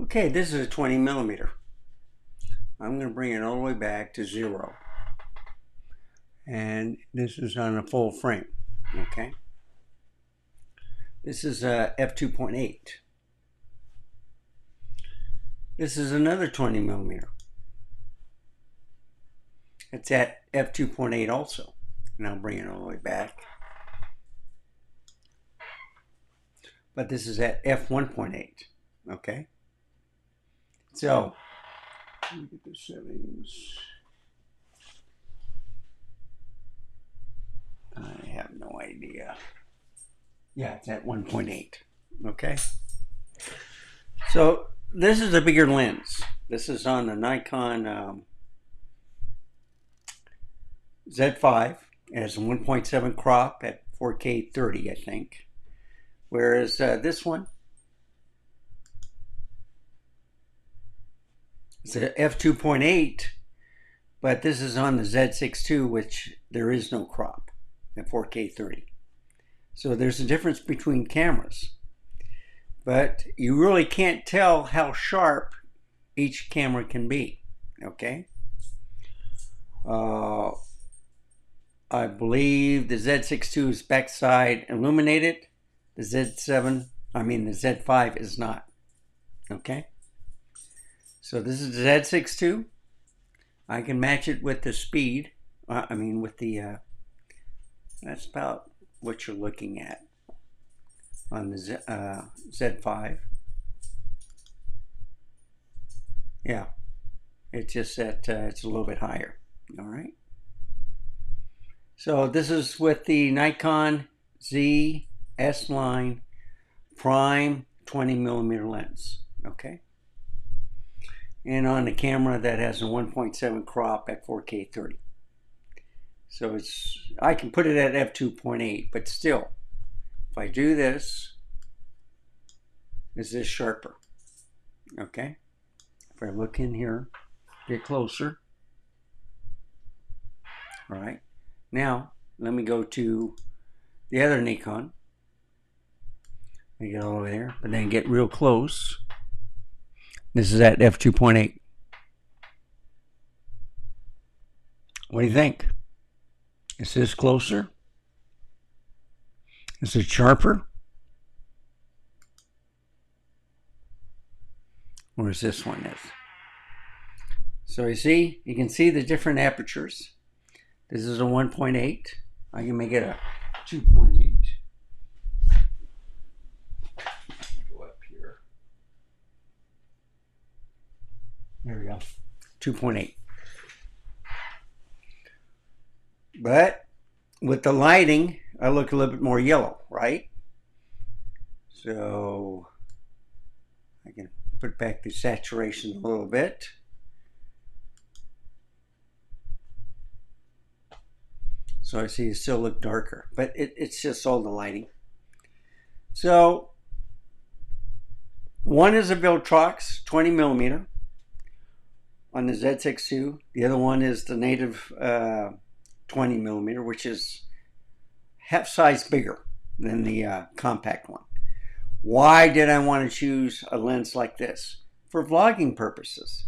Okay, this is a 20 millimeter. I'm going to bring it all the way back to 0. And this is on a full frame. Okay. This is a f2.8. This is another 20 millimeter. It's at f2.8 also. And I'll bring it all the way back. But this is at f1.8. Okay. So, let me get the settings. I have no idea. Yeah, it's at 1.8. Okay. So this is a bigger lens. This is on the Nikon Z5. It has a 1.7 crop at 4K 30, I think. Whereas this one, it's a f2.8, but this is on the Z6 II, which there is no crop at 4K 30. So there's a difference between cameras. But you really can't tell how sharp each camera can be. Okay? I believe the Z6 II is backside illuminated. The Z5 is not. Okay? So this is the Z6 II. I can match it with the speed. With the, that's about what you're looking at on the Z5. Yeah, it's just that it's a little bit higher. All right. So this is with the Nikon Z S-Line Prime 20 millimeter lens. Okay. And on a camera that has a 1.7 crop at 4K 30. So I can put it at f2.8, but still, if I do this, is this sharper? Okay. If I look in here, get closer. All right. Now, let me go to the other Nikon. Let me get all the way there, but then get real close. This is at f2.8. What do you think? Is this closer? Is it sharper? Or is this one is? So you can see the different apertures. This is a 1.8. I can make it a 2.8. Go up here. There we go. 2.8. But with the lighting, I look a little bit more yellow, right? So I can put back the saturation a little bit. So I see it still look darker, but it's just all the lighting. So one is a Viltrox 20 millimeter on the Z6 II. The other one is the native 20 millimeter, which is half size bigger than the compact one. Why did I want to choose a lens like this? For vlogging purposes.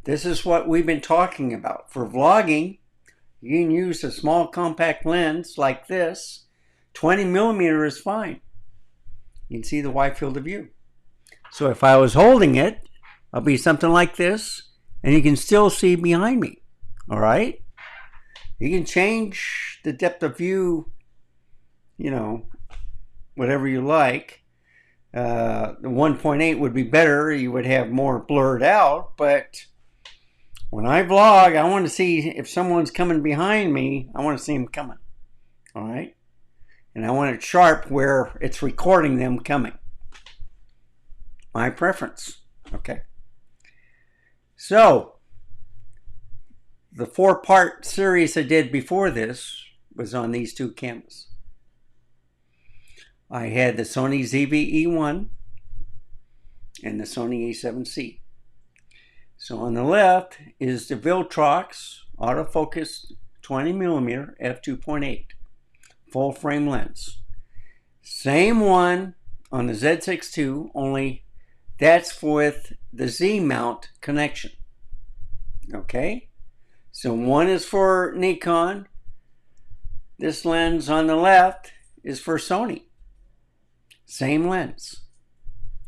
This is what we've been talking about. For vlogging, you can use a small compact lens like this. 20 millimeter is fine. You can see the wide field of view. So if I was holding it, I'll be something like this, and you can still see behind me. All right? You can change the depth of view, whatever you like. The 1.8 would be better. You would have more blurred out, but when I vlog, I want to see if someone's coming behind me. I want to see them coming. All right? And I want it sharp where it's recording them coming. My preference. Okay. So, the 4-part series I did before this was on these two cameras. I had the Sony ZV-E1 and the Sony A7C. So on the left is the Viltrox autofocus 20 millimeter f2.8 full frame lens. Same one on the Z6 II, only That's with the Z-mount connection. Okay? So one is for Nikon. This lens on the left is for Sony. Same lens.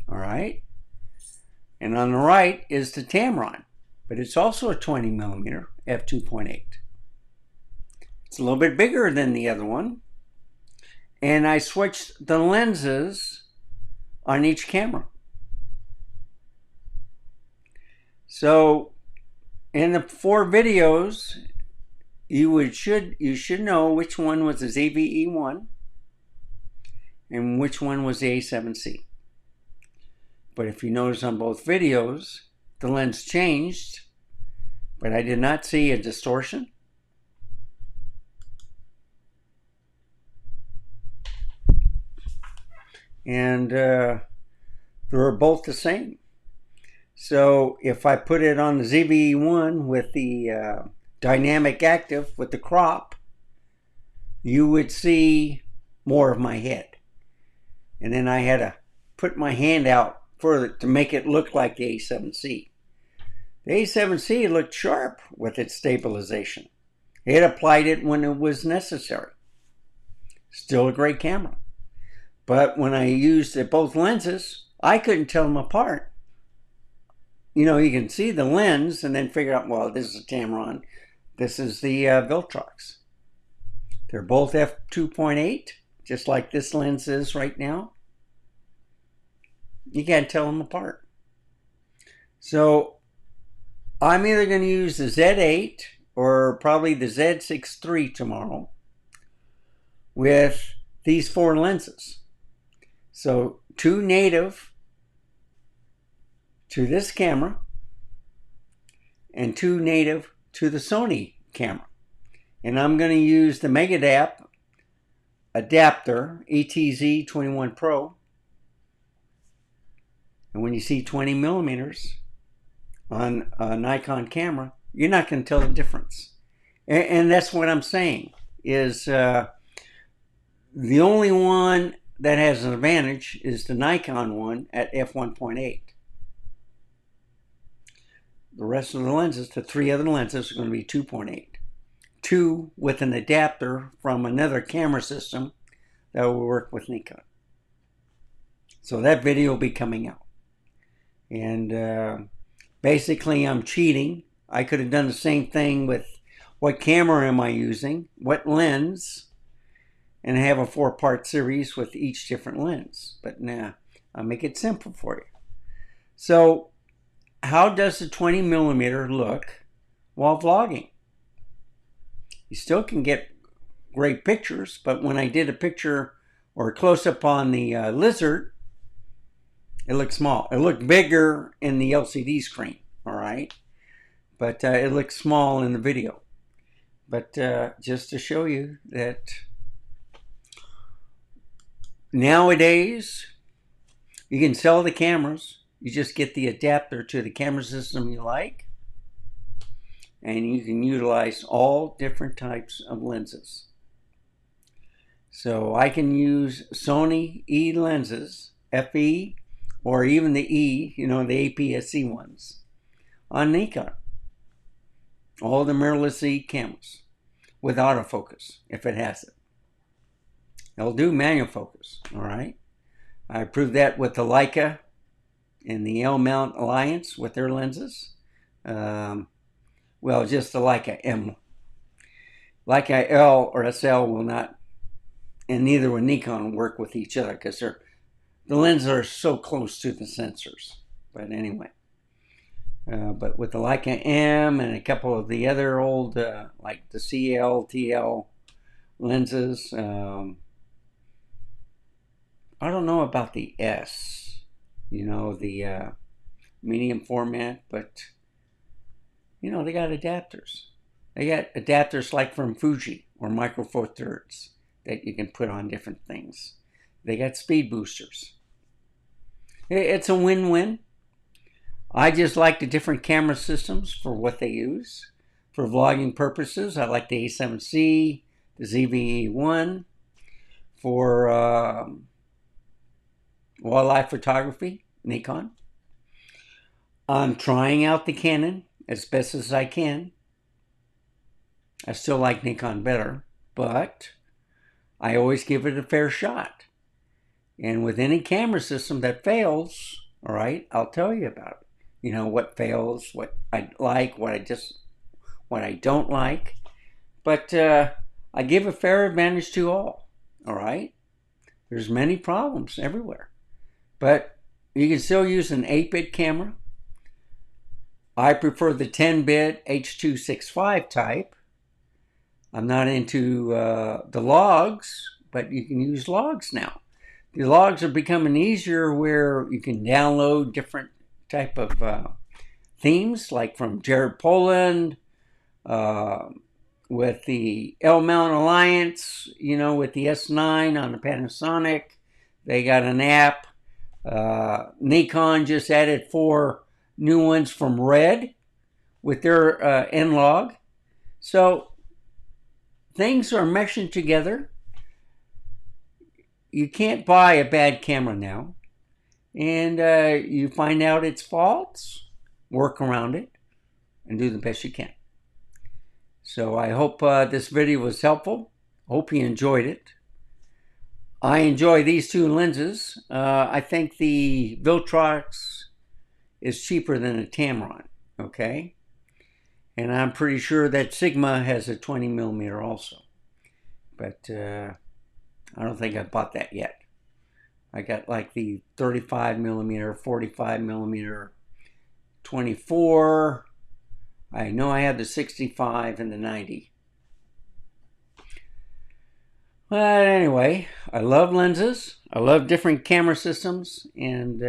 All right? And on the right is the Tamron, but it's also a 20 millimeter f2.8. It's a little bit bigger than the other one. And I switched the lenses on each camera. So in the 4 videos, you should know which one was the ZVE1 and which one was the A7C. But if you notice on both videos, the lens changed, but I did not see a distortion. And they were both the same. So if I put it on the ZVE1 with the dynamic active with the crop, you would see more of my head. And then I had to put my hand out further to make it look like the A7C. The A7C looked sharp with its stabilization. It applied it when it was necessary. Still a great camera. But when I used both lenses, I couldn't tell them apart. You know, you can see the lens and then figure out, well, this is a Tamron. This is the Viltrox. They're both f2.8, just like this lens is right now. You can't tell them apart. So I'm either going to use the Z8 or probably the Z6 III tomorrow with these 4 lenses. So 2 native to this camera and 2 native to the Sony camera. And I'm going to use the Megadap adapter ETZ21 Pro. And when you see 20 millimeters on a Nikon camera, you're not going to tell the difference. And that's what I'm saying, is the only one that has an advantage is the Nikon one at f1.8. The rest of the lenses, the 3 other lenses, are going to be 2.8. 2 with an adapter from another camera system that will work with Nikon. So that video will be coming out. And basically I'm cheating. I could have done the same thing with what camera am I using, what lens, and have a 4-part series with each different lens. But nah, I'll make it simple for you. So how does the 20 millimeter look while vlogging? You still can get great pictures, but when I did a picture or a close-up on the lizard, it looked small. It looked bigger in the LCD screen, all right? But it looked small in the video. But just to show you that nowadays, you can sell the cameras. You just get the adapter to the camera system you like. And you can utilize all different types of lenses. So I can use Sony E lenses, FE, or even the E, you know, the APS-C ones, on Nikon. All the mirrorless E cameras with autofocus, if it has it. It'll do manual focus, all right? I proved that with the Leica and the L-Mount Alliance with their lenses. Well, just the Leica M. Leica L or SL will not, and neither will Nikon, work with each other because the lenses are so close to the sensors. But anyway, but with the Leica M and a couple of the other old, like the CL, TL lenses, I don't know about the S, you know, the medium format, but you know, they got adapters. They got adapters like from Fuji or Micro Four Thirds that you can put on different things. They got speed boosters. It's a win-win. I just like the different camera systems for what they use. For vlogging purposes, I like the A7C, the ZVE1. For wildlife photography, Nikon. I'm trying out the Canon as best as I can. I still like Nikon better, but I always give it a fair shot. And with any camera system that fails, all right, I'll tell you about it. You know, what fails, what I like, what I don't like. But I give a fair advantage to all right? There's many problems everywhere. But you can still use an 8-bit camera. I prefer the 10-bit H.265 type. I'm not into the logs, but you can use logs now. The logs are becoming easier where you can download different type of themes, like from Jared Poland, with the L-Mount Alliance, you know, with the S9 on the Panasonic. They got an app. Nikon just added 4 new ones from Red with their N-Log. So things are meshing together. You can't buy a bad camera now. And you find out its faults, work around it, and do the best you can. So I hope this video was helpful. Hope you enjoyed it. I enjoy these 2 lenses. I think the Viltrox is cheaper than a Tamron, okay? And I'm pretty sure that Sigma has a 20mm also. But I don't think I bought that yet. I got like the 35mm, 45mm, 24. I know I have the 65 and the 90. But anyway, I love lenses. I love different camera systems. And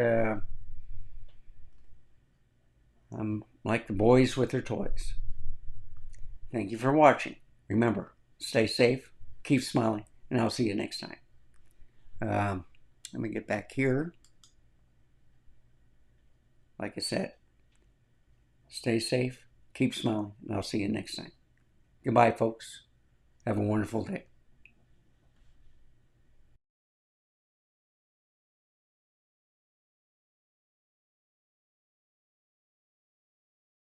I'm like the boys with their toys. Thank you for watching. Remember, stay safe, keep smiling, and I'll see you next time. Let me get back here. Like I said, stay safe, keep smiling, and I'll see you next time. Goodbye, folks. Have a wonderful day.